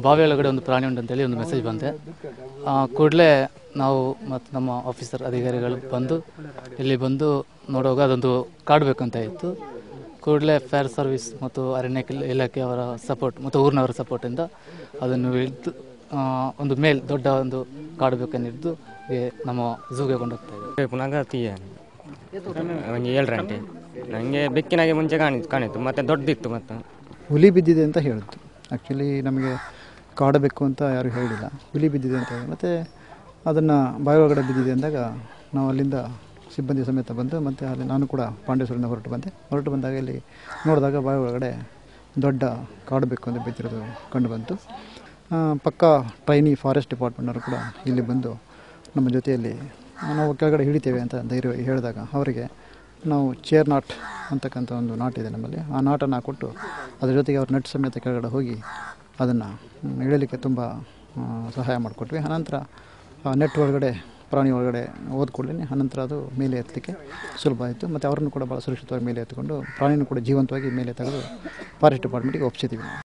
ಬಾವಿ ಒಳಗಡೆ ಒಂದು ಪ್ರಾಣಿ ಉಂಟಂತೇಳಿ ಒಂದು ಮೆಸೇಜ್ ಬಂದೆ. ಕೂಡಲೇ ನಾವು ಮತ್ತು ನಮ್ಮ ಆಫೀಸರ್ ಅಧಿಕಾರಿಗಳು ಬಂದು ಇಲ್ಲಿ ಬಂದು ನೋಡುವಾಗ ಅದೊಂದು ಕಾಡಬೇಕಂತ ಇತ್ತು. ಕೂಡಲೇ ಫೈರ್ ಸರ್ವಿಸ್ ಮತ್ತು ಅರಣ್ಯ ಇಲಾಖೆಯವರ ಸಪೋರ್ಟ್ ಮತ್ತು ಊರಿನವರ ಸಪೋರ್ಟಿಂದ ಅದನ್ನು ಹಿಡಿದು ಒಂದು ದೊಡ್ಡ ಒಂದು ಕಾಡಬೇಕನ್ನಿದ್ದು ನಮ್ಮ ಝೂಗೆ ಕೊಂಡೋಗ್ತಾ ಇದ್ದೀವಿ. ಪುನಃ ಒಂದು 7 ಗಂಟೆ ನನಗೆ ಬೆಕ್ಕಿನಾಗೆ ಮುಂಚೆ ಕಾಣಿತ್ತು ಮತ್ತು ದೊಡ್ಡದಿತ್ತು. ಮತ್ತು ಹುಲಿ ಬಿದ್ದಿದೆ ಅಂತ ಹೇಳಿದ್ದು. ಆ್ಯಕ್ಚುಲಿ ನಮಗೆ ಕಾಡಬೇಕು ಅಂತ ಯಾರು ಹೇಳಿಲ್ಲ, ಹುಲಿ ಬಿದ್ದಿದೆ ಅಂತ ಹೇಳಿ. ಮತ್ತು ಅದನ್ನು ಬಾವಿ ಒಳಗಡೆ ಬಿದ್ದಿದೆ ಅಂದಾಗ ನಾವು ಅಲ್ಲಿಂದ ಸಿಬ್ಬಂದಿ ಸಮೇತ ಬಂದು ಮತ್ತು ಅಲ್ಲಿ ನಾನು ಕೂಡ ಪಾಂಡೇಶ್ವರಿಂದ ಹೊರಟು ಬಂದಾಗ ಇಲ್ಲಿ ನೋಡಿದಾಗ ಬಾವಿ ಒಳಗಡೆ ದೊಡ್ಡ ಕಾಡಬೇಕು ಅಂತ ಬಿದ್ದಿರೋದು ಕಂಡು ಬಂತು. ಪಕ್ಕ ಟ್ರೈನಿ ಫಾರೆಸ್ಟ್ ಡಿಪಾರ್ಟ್ಮೆಂಟ್ನವರು ಕೂಡ ಇಲ್ಲಿ ಬಂದು ನಮ್ಮ ಜೊತೆಯಲ್ಲಿ ನಾವು ಕೆಳಗಡೆ ಹಿಡಿತೇವೆ ಅಂತ ಧೈರ್ಯವಾಗಿ ಹೇಳಿದಾಗ ಅವರಿಗೆ ನಾವು ಚೇರ್ ನಾಟ್ ಅಂತಕ್ಕಂಥ ಒಂದು ನಾಟಿದೆ ನಮ್ಮಲ್ಲಿ, ಆ ನಾಟನ್ನು ಕೊಟ್ಟು ಅದ್ರ ಜೊತೆಗೆ ಅವ್ರ ನೆಟ್ ಸಮೇತ ಕೆಳಗಡೆ ಹೋಗಿ ಅದನ್ನು ಇಳಲಿಕ್ಕೆ ತುಂಬ ಸಹಾಯ ಮಾಡಿಕೊಟ್ವಿ. ಅನಂತರ ನೆಟ್ ಒಳಗಡೆ ಪ್ರಾಣಿ ಒಳಗಡೆ ಓದ್ಕೊಳ್ಳಿ ಅನಂತರ ಅದು ಮೇಲೆ ಎತ್ತಲಿಕ್ಕೆ ಸುಲಭ ಆಯಿತು. ಮತ್ತು ಅವರನ್ನು ಕೂಡ ಭಾಳ ಸುರಕ್ಷಿತವಾಗಿ ಮೇಲೆ ಎತ್ಕೊಂಡು ಪ್ರಾಣಿನೂ ಕೂಡ ಜೀವಂತವಾಗಿ ಮೇಲೆ ತೆಗೆದು ಫಾರೆಸ್ಟ್ ಡಿಪಾರ್ಟ್ಮೆಂಟಿಗೆ ಒಪ್ಪಿಸಿದ್ದೀವಿ.